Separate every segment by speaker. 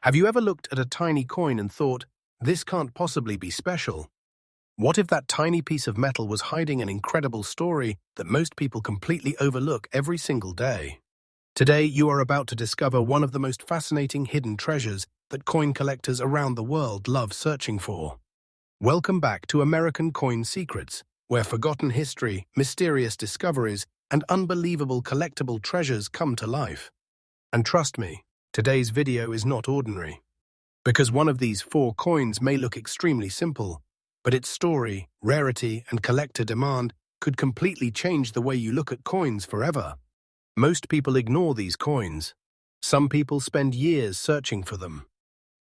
Speaker 1: Have you ever looked at a tiny coin and thought, this can't possibly be special? What if that tiny piece of metal was hiding an incredible story that most people completely overlook every single day? Today, you are about to discover one of the most fascinating hidden treasures that coin collectors around the world love searching for. Welcome back to American Coin Secrets, where forgotten history, mysterious discoveries, and unbelievable collectible treasures come to life. And trust me, today's video is not ordinary. Because one of these four coins may look extremely simple, but its story, rarity, and collector demand could completely change the way you look at coins forever. Most people ignore these coins. Some people spend years searching for them,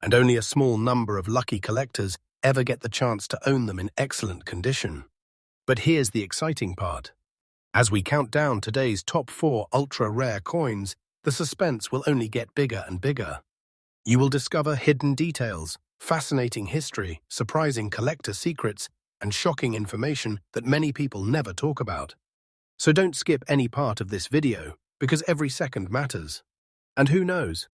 Speaker 1: and only a small number of lucky collectors ever get the chance to own them in excellent condition. But here's the exciting part. As we count down today's top 4 ultra-rare coins, the suspense will only get bigger and bigger. You will discover hidden details, fascinating history, surprising collector secrets, and shocking information that many people never talk about. So don't skip any part of this video, because every second matters. And who knows?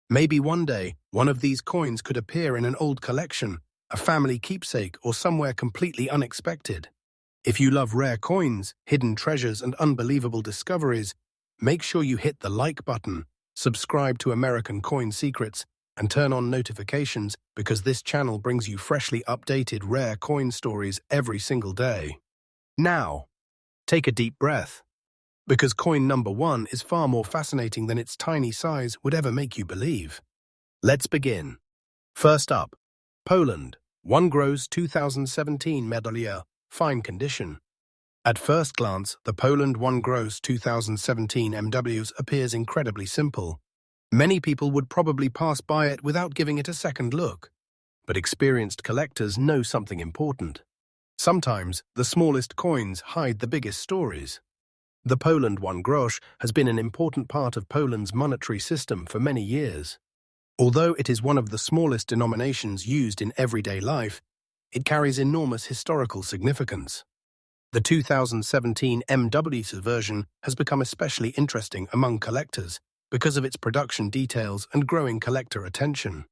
Speaker 1: Maybe one day, one of these coins could appear in an old collection, a family keepsake, or somewhere completely unexpected. If you love rare coins, hidden treasures, and unbelievable discoveries, make sure you hit the like button, subscribe to American Coin Secrets, and turn on notifications because this channel brings you freshly updated rare coin stories every single day. Now, take a deep breath, because coin number 1 is far more fascinating than its tiny size would ever make you believe. Let's begin. First up, Poland, 1 gross 2017 medallion, fine condition. At first glance, the Poland 1 gross 2017 MWs appears incredibly simple. Many people would probably pass by it without giving it a second look. But experienced collectors know something important. Sometimes, the smallest coins hide the biggest stories. The Poland 1 grosz has been an important part of Poland's monetary system for many years. Although it is one of the smallest denominations used in everyday life, it carries enormous historical significance. The 2017 MW's version has become especially interesting among collectors because of its production details and growing collector attention.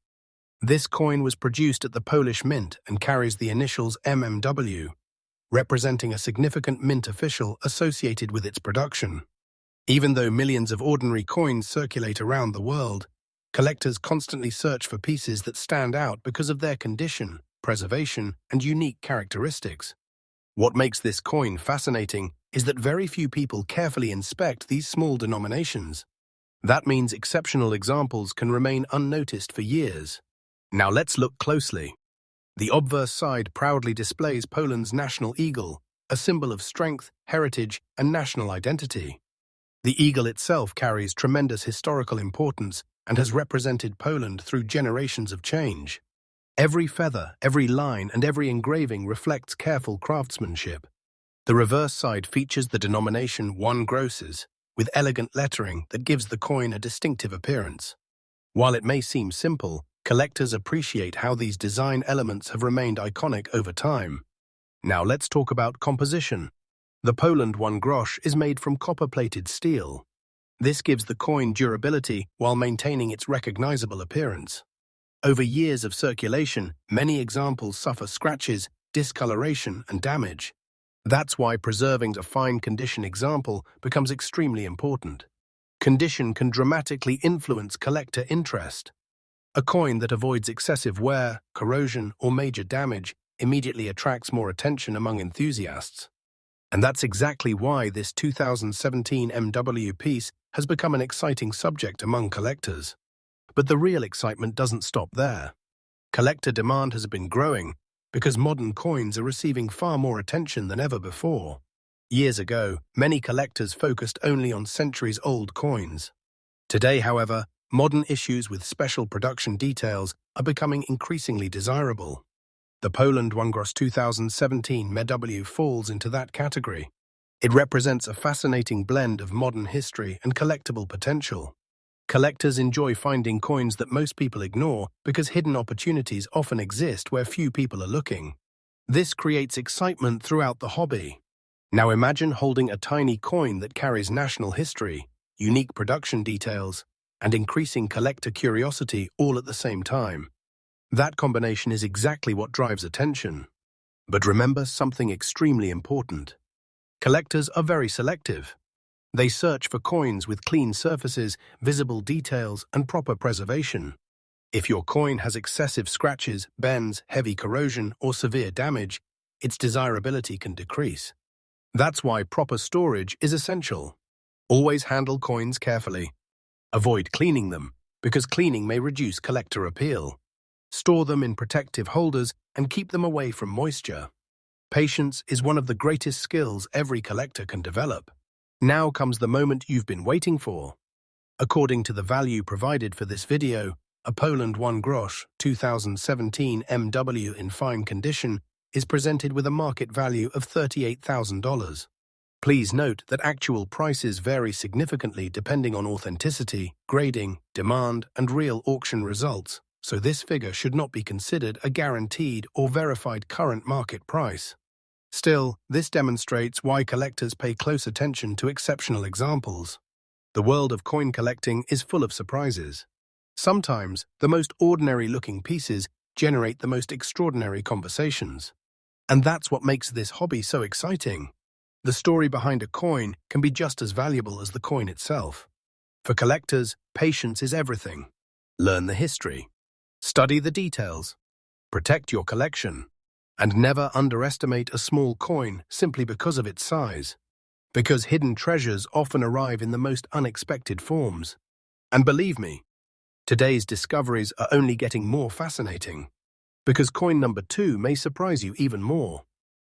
Speaker 1: This coin was produced at the Polish Mint and carries the initials MMW, representing a significant mint official associated with its production. Even though millions of ordinary coins circulate around the world, collectors constantly search for pieces that stand out because of their condition, preservation, and unique characteristics. What makes this coin fascinating is that very few people carefully inspect these small denominations. That means exceptional examples can remain unnoticed for years. Now let's look closely. The obverse side proudly displays Poland's national eagle, a symbol of strength, heritage, and national identity. The eagle itself carries tremendous historical importance and has represented Poland through generations of change. Every feather, every line, and every engraving reflects careful craftsmanship. The reverse side features the denomination 1 grosses, with elegant lettering that gives the coin a distinctive appearance. While it may seem simple, collectors appreciate how these design elements have remained iconic over time. Now let's talk about composition. The Poland 1 grosz is made from copper-plated steel. This gives the coin durability while maintaining its recognizable appearance. Over years of circulation, many examples suffer scratches, discoloration, and damage. That's why preserving a fine condition example becomes extremely important. Condition can dramatically influence collector interest. A coin that avoids excessive wear, corrosion, or major damage immediately attracts more attention among enthusiasts. And that's exactly why this 2017 MW piece has become an exciting subject among collectors. But the real excitement doesn't stop there. Collector demand has been growing because modern coins are receiving far more attention than ever before. Years ago, many collectors focused only on centuries-old coins. Today, however, modern issues with special production details are becoming increasingly desirable. The Poland 1 grosz 2017 MW falls into that category. It represents a fascinating blend of modern history and collectible potential. Collectors enjoy finding coins that most people ignore because hidden opportunities often exist where few people are looking. This creates excitement throughout the hobby. Now imagine holding a tiny coin that carries national history, unique production details, and increasing collector curiosity all at the same time. That combination is exactly what drives attention. But remember something extremely important. Collectors are very selective. They search for coins with clean surfaces, visible details, and proper preservation. If your coin has excessive scratches, bends, heavy corrosion, or severe damage, its desirability can decrease. That's why proper storage is essential. Always handle coins carefully. Avoid cleaning them, because cleaning may reduce collector appeal. Store them in protective holders and keep them away from moisture. Patience is one of the greatest skills every collector can develop. Now comes the moment you've been waiting for. According to the value provided for this video, a Poland 1 grosz 2017 MW in fine condition is presented with a market value of $38,000. Please note that actual prices vary significantly depending on authenticity, grading, demand, and real auction results, so this figure should not be considered a guaranteed or verified current market price. Still, this demonstrates why collectors pay close attention to exceptional examples. The world of coin collecting is full of surprises. Sometimes, the most ordinary-looking pieces generate the most extraordinary conversations. And that's what makes this hobby so exciting. The story behind a coin can be just as valuable as the coin itself. For collectors, patience is everything. Learn the history. Study the details. Protect your collection. And never underestimate a small coin simply because of its size. Because hidden treasures often arrive in the most unexpected forms. And believe me, today's discoveries are only getting more fascinating. Because coin number 2 may surprise you even more.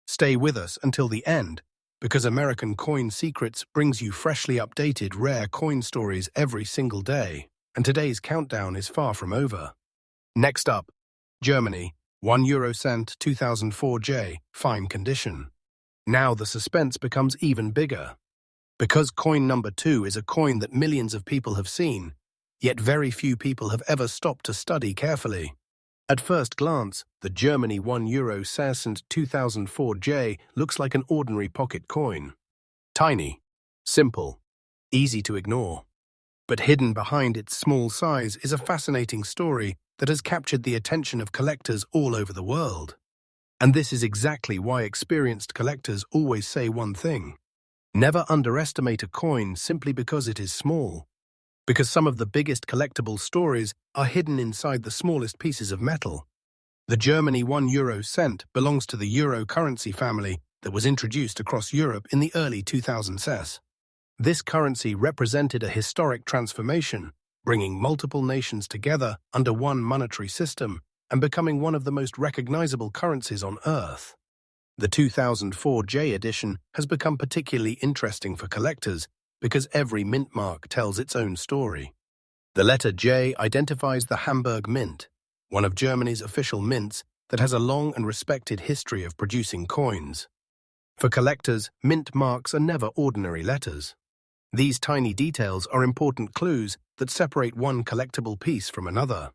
Speaker 1: Stay with us until the end, because American CoinSecrets brings you freshly updated rare coin stories every single day, and today's countdown is far from over. Next up, Germany, €1 2004J, fine condition. Now the suspense becomes even bigger. Because coin number 2 is a coin that millions of people have seen, yet very few people have ever stopped to study carefully. At first glance, the Germany €1 2004J looks like an ordinary pocket coin. Tiny, simple, easy to ignore. But hidden behind its small size is a fascinating story that has captured the attention of collectors all over the world. And this is exactly why experienced collectors always say one thing: never underestimate a coin simply because it is small. Because some of the biggest collectible stories are hidden inside the smallest pieces of metal. The Germany €1 belongs to the euro currency family that was introduced across Europe in the early 2000s. This currency represented a historic transformation, bringing multiple nations together under one monetary system and becoming one of the most recognizable currencies on Earth. The 2004J edition has become particularly interesting for collectors because every mint mark tells its own story. The letter J identifies the Hamburg Mint, one of Germany's official mints that has a long and respected history of producing coins. For collectors, mint marks are never ordinary letters. These tiny details are important clues that separate one collectible piece from another.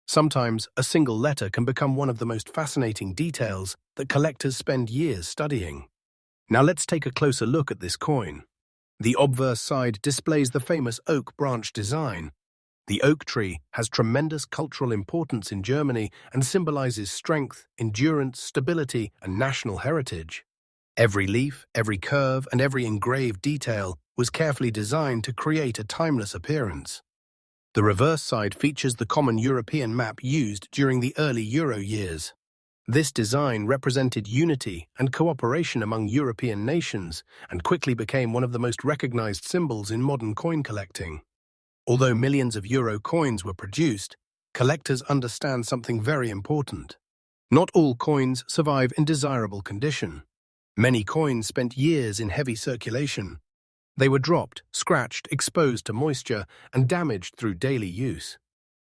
Speaker 1: Sometimes, a single letter can become one of the most fascinating details that collectors spend years studying. Now let's take a closer look at this coin. The obverse side displays the famous oak branch design. The oak tree has tremendous cultural importance in Germany and symbolizes strength, endurance, stability, and national heritage. Every leaf, every curve, and every engraved detail was carefully designed to create a timeless appearance. The reverse side features the common European map used during the early Euro years. This design represented unity and cooperation among European nations and quickly became one of the most recognized symbols in modern coin collecting. Although millions of euro coins were produced, collectors understand something very important. Not all coins survive in desirable condition. Many coins spent years in heavy circulation. They were dropped, scratched, exposed to moisture, and damaged through daily use.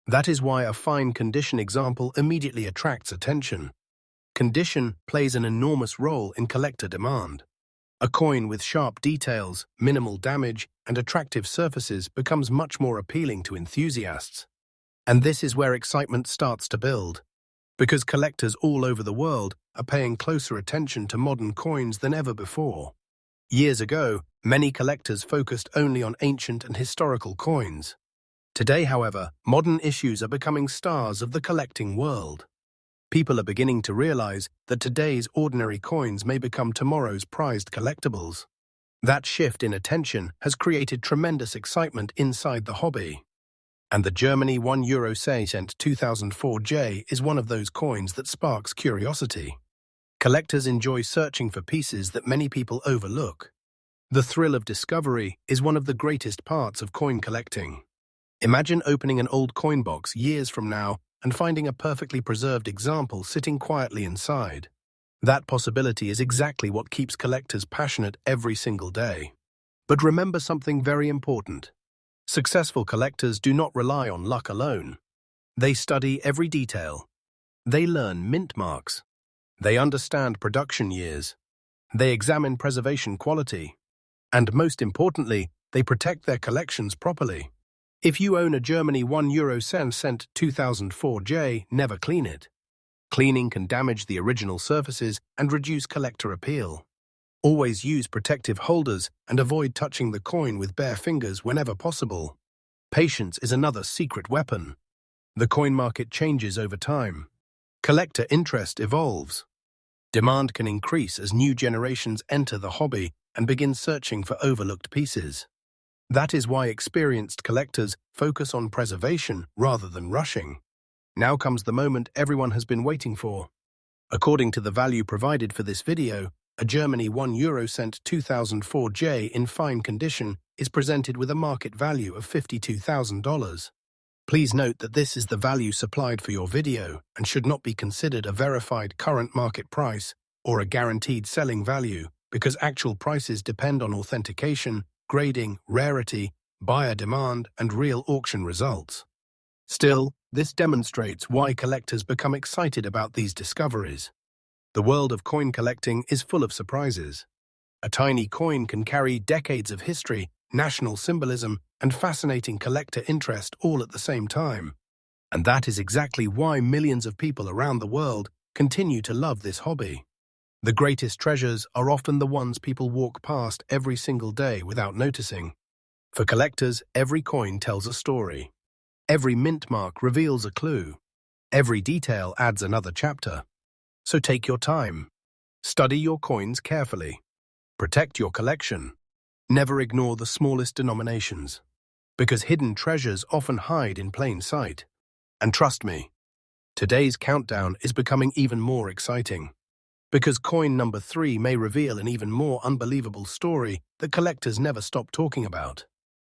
Speaker 1: That is why a fine condition example immediately attracts attention. Condition plays an enormous role in collector demand. A coin with sharp details, minimal damage, and attractive surfaces becomes much more appealing to enthusiasts. And this is where excitement starts to build, because collectors all over the world are paying closer attention to modern coins than ever before. Years ago, many collectors focused only on ancient and historical coins. Today, however, modern issues are becoming stars of the collecting world. People are beginning to realize that today's ordinary coins may become tomorrow's prized collectibles. That shift in attention has created tremendous excitement inside the hobby. And the Germany €1 2004J is one of those coins that sparks curiosity. Collectors enjoy searching for pieces that many people overlook. The thrill of discovery is one of the greatest parts of coin collecting. Imagine opening an old coin box years from now and finding a perfectly preserved example sitting quietly inside. That possibility is exactly what keeps collectors passionate every single day. But remember something very important. Successful collectors do not rely on luck alone. They study every detail. They learn mint marks. They understand production years. They examine preservation quality. And most importantly, they protect their collections properly. If you own a Germany €1 2004J, never clean it. Cleaning can damage the original surfaces and reduce collector appeal. Always use protective holders and avoid touching the coin with bare fingers whenever possible. Patience is another secret weapon. The coin market changes over time. Collector interest evolves. Demand can increase as new generations enter the hobby and begin searching for overlooked pieces. That is why experienced collectors focus on preservation rather than rushing. Now comes the moment everyone has been waiting for. According to the value provided for this video, a Germany €1 2004J in fine condition is presented with a market value of $52,000. Please note that this is the value supplied for your video and should not be considered a verified current market price or a guaranteed selling value because actual prices depend on authentication, grading, rarity, buyer demand, and real auction results. Still, this demonstrates why collectors become excited about these discoveries. The world of coin collecting is full of surprises. A tiny coin can carry decades of history, national symbolism, and fascinating collector interest all at the same time. And that is exactly why millions of people around the world continue to love this hobby. The greatest treasures are often the ones people walk past every single day without noticing. For collectors, every coin tells a story. Every mint mark reveals a clue. Every detail adds another chapter. So take your time. Study your coins carefully. Protect your collection. Never ignore the smallest denominations, because hidden treasures often hide in plain sight. And trust me, today's countdown is becoming even more exciting, because coin number 3 may reveal an even more unbelievable story that collectors never stop talking about.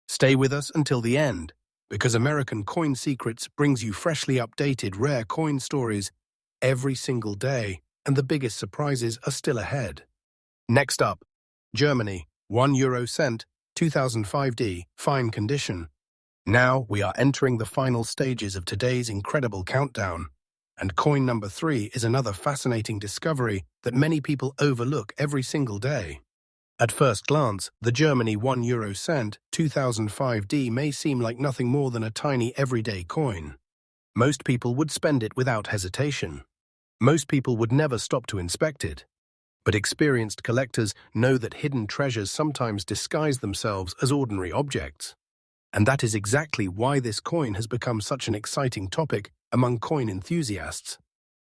Speaker 1: Stay with us until the end, because American CoinSecrets brings you freshly updated rare coin stories every single day, and the biggest surprises are still ahead. Next up, Germany, €1 2005D, fine condition. Now we are entering the final stages of today's incredible countdown, and coin number 3 is another fascinating discovery that many people overlook every single day. At first glance, the Germany €1 2005D may seem like nothing more than a tiny everyday coin. Most people would spend it without hesitation. Most people would never stop to inspect it. But experienced collectors know that hidden treasures sometimes disguise themselves as ordinary objects. And that is exactly why this coin has become such an exciting topic among coin enthusiasts.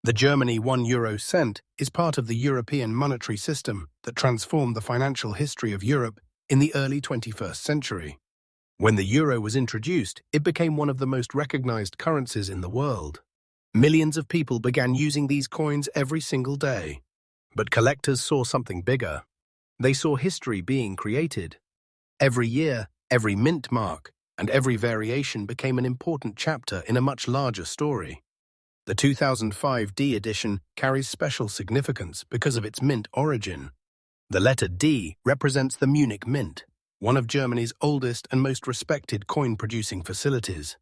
Speaker 1: The Germany €1 is part of the European monetary system that transformed the financial history of Europe in the early 21st century. When the euro was introduced, it became one of the most recognized currencies in the world. Millions of people began using these coins every single day. But collectors saw something bigger. They saw history being created. Every year, every mint mark, and every variation became an important chapter in a much larger story. The 2005D edition carries special significance because of its mint origin. The letter D represents the Munich Mint, one of Germany's oldest and most respected coin-producing facilities.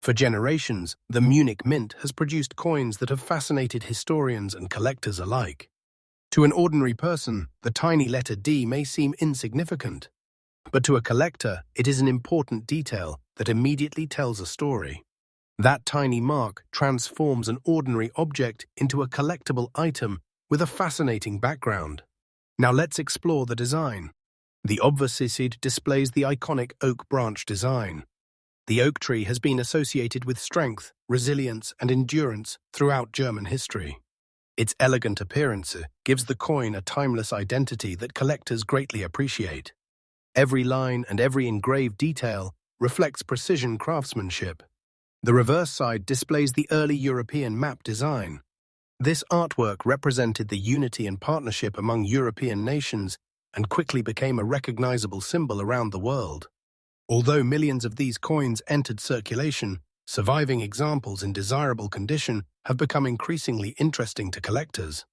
Speaker 1: For generations, the Munich Mint has produced coins that have fascinated historians and collectors alike. To an ordinary person, the tiny letter D may seem insignificant, but to a collector, it is an important detail that immediately tells a story. That tiny mark transforms an ordinary object into a collectible item with a fascinating background. Now let's explore the design. The obverse displays the iconic oak branch design. The oak tree has been associated with strength, resilience, and endurance throughout German history. Its elegant appearance gives the coin a timeless identity that collectors greatly appreciate. Every line and every engraved detail reflects precision craftsmanship. The reverse side displays the early European map design. This artwork represented the unity and partnership among European nations and quickly became a recognizable symbol around the world. Although millions of these coins entered circulation, surviving examples in desirable condition have become increasingly interesting to collectors.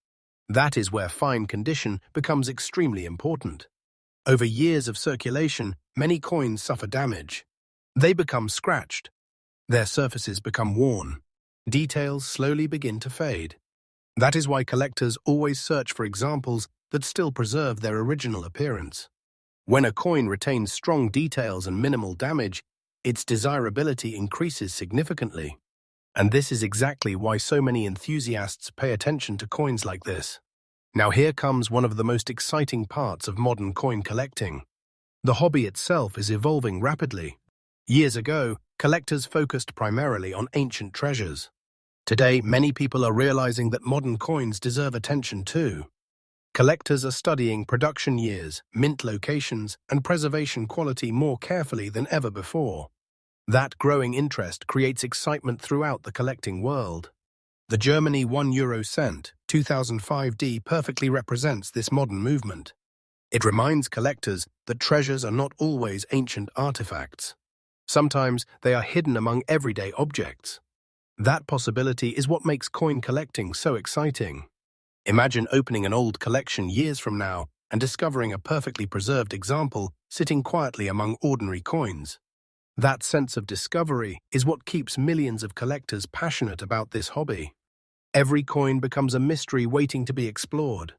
Speaker 1: That is where fine condition becomes extremely important. Over years of circulation, many coins suffer damage. They become scratched. Their surfaces become worn. Details slowly begin to fade. That is why collectors always search for examples that still preserve their original appearance. When a coin retains strong details and minimal damage, its desirability increases significantly. And this is exactly why so many enthusiasts pay attention to coins like this. Now here comes one of the most exciting parts of modern coin collecting. The hobby itself is evolving rapidly. Years ago, collectors focused primarily on ancient treasures. Today, many people are realizing that modern coins deserve attention too. Collectors are studying production years, mint locations, and preservation quality more carefully than ever before. That growing interest creates excitement throughout the collecting world. The Germany €1 2005D perfectly represents this modern movement. It reminds collectors that treasures are not always ancient artifacts. Sometimes they are hidden among everyday objects. That possibility is what makes coin collecting so exciting. Imagine opening an old collection years from now and discovering a perfectly preserved example sitting quietly among ordinary coins. That sense of discovery is what keeps millions of collectors passionate about this hobby. Every coin becomes a mystery waiting to be explored.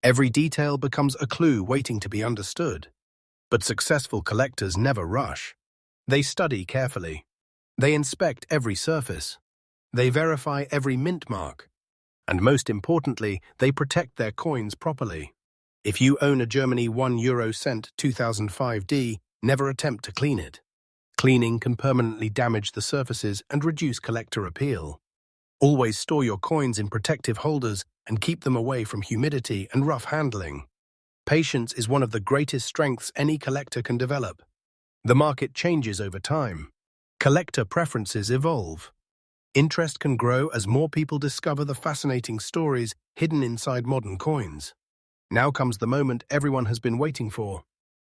Speaker 1: Every detail becomes a clue waiting to be understood. But successful collectors never rush. They study carefully. They inspect every surface. They verify every mint mark. And most importantly, they protect their coins properly. If you own a Germany €1 2005D, never attempt to clean it. Cleaning can permanently damage the surfaces and reduce collector appeal. Always store your coins in protective holders and keep them away from humidity and rough handling. Patience is one of the greatest strengths any collector can develop. The market changes over time. Collector preferences evolve. Interest can grow as more people discover the fascinating stories hidden inside modern coins. Now comes the moment everyone has been waiting for.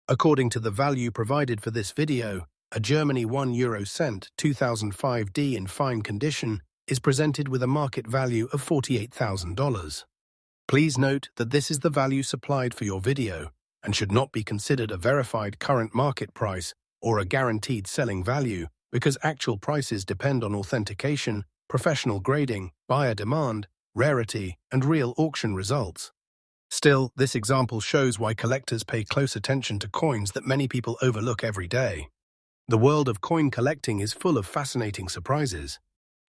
Speaker 1: According to the value provided for this video, a Germany €1 2005D in fine condition is presented with a market value of $48,000. Please note that this is the value supplied for your video and should not be considered a verified current market price or a guaranteed selling value, because actual prices depend on authentication, professional grading, buyer demand, rarity, and real auction results. Still, this example shows why collectors pay close attention to coins that many people overlook every day. The world of coin collecting is full of fascinating surprises.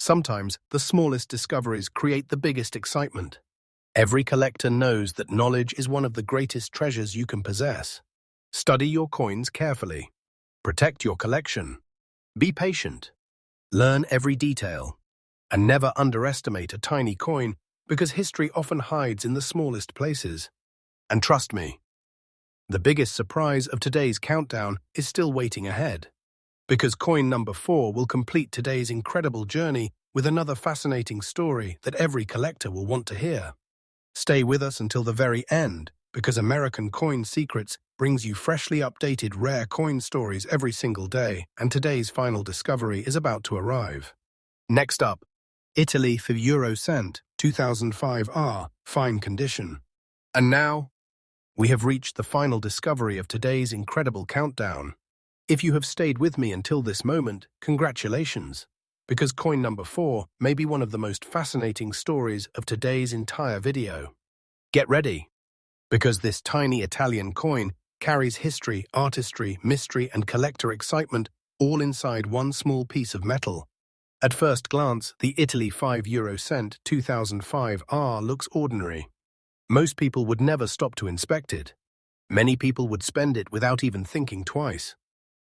Speaker 1: Sometimes, the smallest discoveries create the biggest excitement. Every collector knows that knowledge is one of the greatest treasures you can possess. Study your coins carefully. Protect your collection. Be patient. Learn every detail. And never underestimate a tiny coin, because history often hides in the smallest places. And trust me, the biggest surprise of today's countdown is still waiting ahead. Because coin number 4 will complete today's incredible journey with another fascinating story that every collector will want to hear. Stay with us until the very end, because American CoinSecrets brings you freshly updated rare coin stories every single day, and today's final discovery is about to arrive. Next up, Italy for Eurocent 2005R, fine condition. And now, we have reached the final discovery of today's incredible countdown. If you have stayed with me until this moment, congratulations, because coin number 4 may be one of the most fascinating stories of today's entire video. Get ready, because this tiny Italian coin carries history, artistry, mystery, and collector excitement all inside one small piece of metal. At first glance, the Italy €5 2005R looks ordinary. Most people would never stop to inspect it. Many people would spend it without even thinking twice.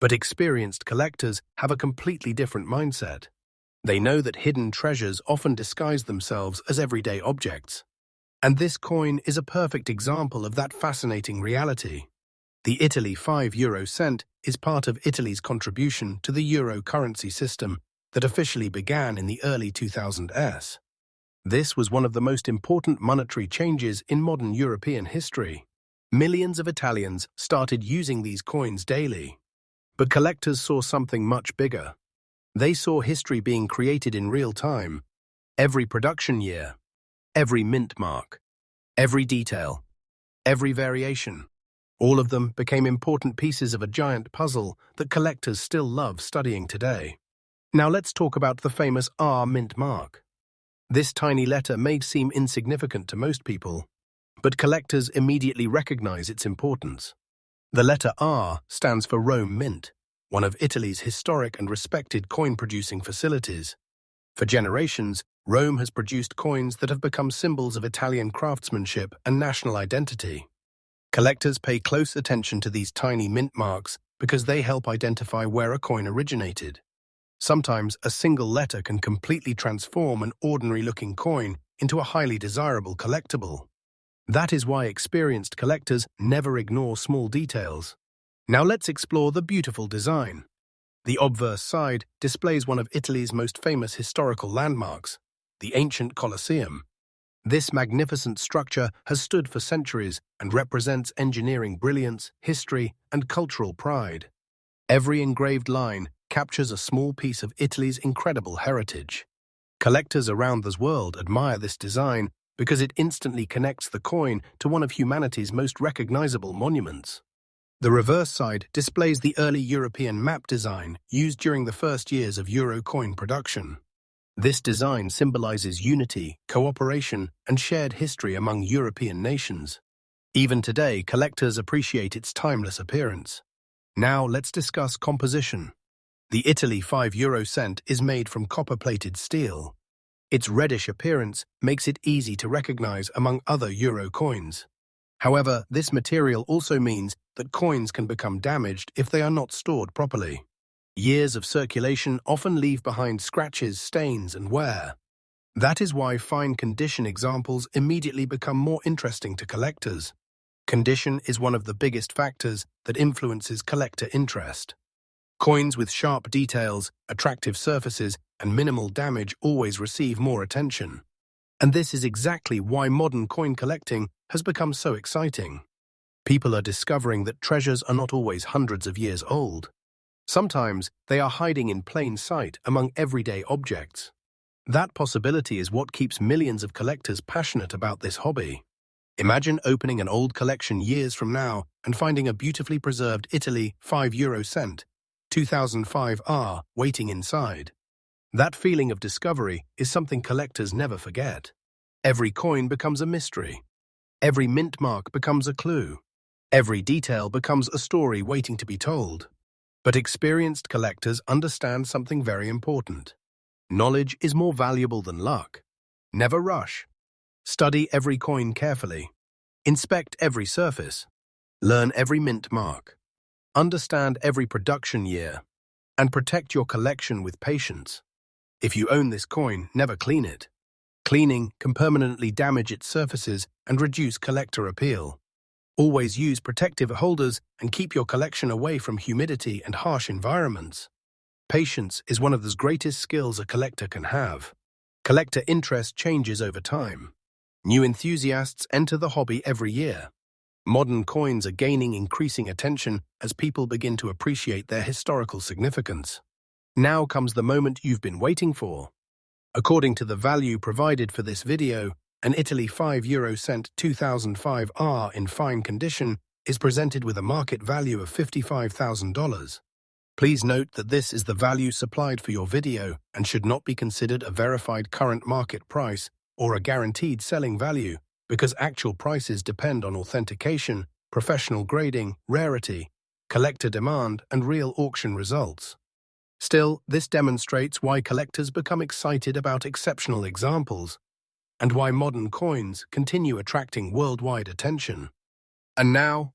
Speaker 1: But experienced collectors have a completely different mindset. They know that hidden treasures often disguise themselves as everyday objects. And this coin is a perfect example of that fascinating reality. The Italy €5 cent is part of Italy's contribution to the euro currency system that officially began in the early 2000s. This was one of the most important monetary changes in modern European history. Millions of Italians started using these coins daily. But collectors saw something much bigger. They saw history being created in real time. Every production year, every mint mark, every detail, every variation. All of them became important pieces of a giant puzzle that collectors still love studying today. Now let's talk about the famous R mint mark. This tiny letter may seem insignificant to most people, but collectors immediately recognize its importance. The letter R stands for Rome Mint, one of Italy's historic and respected coin-producing facilities. For generations, Rome has produced coins that have become symbols of Italian craftsmanship and national identity. Collectors pay close attention to these tiny mint marks because they help identify where a coin originated. Sometimes a single letter can completely transform an ordinary-looking coin into a highly desirable collectible. That is why experienced collectors never ignore small details. Now let's explore the beautiful design. The obverse side displays one of Italy's most famous historical landmarks, the ancient Colosseum. This magnificent structure has stood for centuries and represents engineering brilliance, history, and cultural pride. Every engraved line captures a small piece of Italy's incredible heritage. Collectors around the world admire this design because it instantly connects the coin to one of humanity's most recognizable monuments. The reverse side displays the early European map design used during the first years of euro coin production. This design symbolizes unity, cooperation, and shared history among European nations. Even today, collectors appreciate its timeless appearance. Now let's discuss composition. The Italy €5 cent is made from copper-plated steel. Its reddish appearance makes it easy to recognize among other euro coins. However, this material also means that coins can become damaged if they are not stored properly. Years of circulation often leave behind scratches, stains, and wear. That is why fine condition examples immediately become more interesting to collectors. Condition is one of the biggest factors that influences collector interest. Coins with sharp details, attractive surfaces, and minimal damage always receive more attention. And this is exactly why modern coin collecting has become so exciting. People are discovering that treasures are not always hundreds of years old. Sometimes they are hiding in plain sight among everyday objects. That possibility is what keeps millions of collectors passionate about this hobby. Imagine opening an old collection years from now and finding a beautifully preserved Italy €5 cent, 2005 R waiting inside. That feeling of discovery is something collectors never forget. Every coin becomes a mystery. Every mint mark becomes a clue. Every detail becomes a story waiting to be told. But experienced collectors understand something very important. Knowledge is more valuable than luck. Never rush. Study every coin carefully. Inspect every surface. Learn every mint mark. Understand every production year. And protect your collection with patience. If you own this coin, never clean it. Cleaning can permanently damage its surfaces and reduce collector appeal. Always use protective holders and keep your collection away from humidity and harsh environments. Patience is one of the greatest skills a collector can have. Collector interest changes over time. New enthusiasts enter the hobby every year. Modern coins are gaining increasing attention as people begin to appreciate their historical significance. Now comes the moment you've been waiting for. According to the value provided for this video, an Italy €5 cent 2005 R in fine condition is presented with a market value of $55,000. Please note that this is the value supplied for your video and should not be considered a verified current market price or a guaranteed selling value, because actual prices depend on authentication, professional grading, rarity, collector demand, and real auction results. Still, this demonstrates why collectors become excited about exceptional examples and why modern coins continue attracting worldwide attention. And now,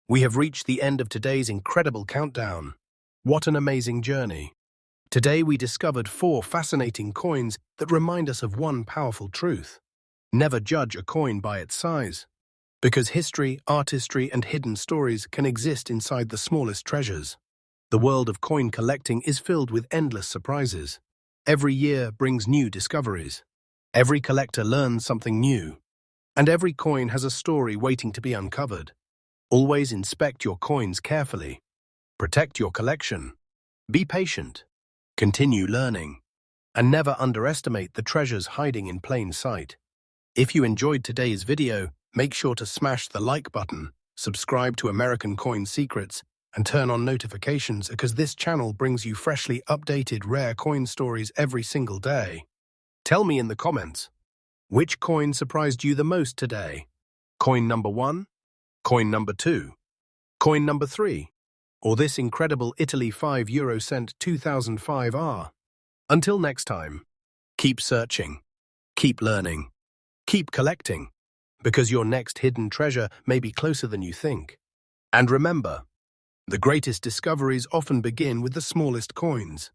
Speaker 1: we have reached the end of today's incredible countdown. What an amazing journey! Today we discovered 4 fascinating coins that remind us of one powerful truth. Never judge a coin by its size, because history, artistry, and hidden stories can exist inside the smallest treasures. The world of coin collecting is filled with endless surprises. Every year brings new discoveries. Every collector learns something new. And every coin has a story waiting to be uncovered. Always inspect your coins carefully. Protect your collection. Be patient. Continue learning. And never underestimate the treasures hiding in plain sight. If you enjoyed today's video, make sure to smash the like button, subscribe to American Coin Secrets, and turn on notifications because this channel brings you freshly updated rare coin stories every single day. Tell me in the comments, which coin surprised you the most today? Coin number 1? Coin number 2? Coin number 3? Or this incredible Italy 5 euro cent 2005R? Until next time, keep searching, keep learning, keep collecting, because your next hidden treasure may be closer than you think. And remember, the greatest discoveries often begin with the smallest coins.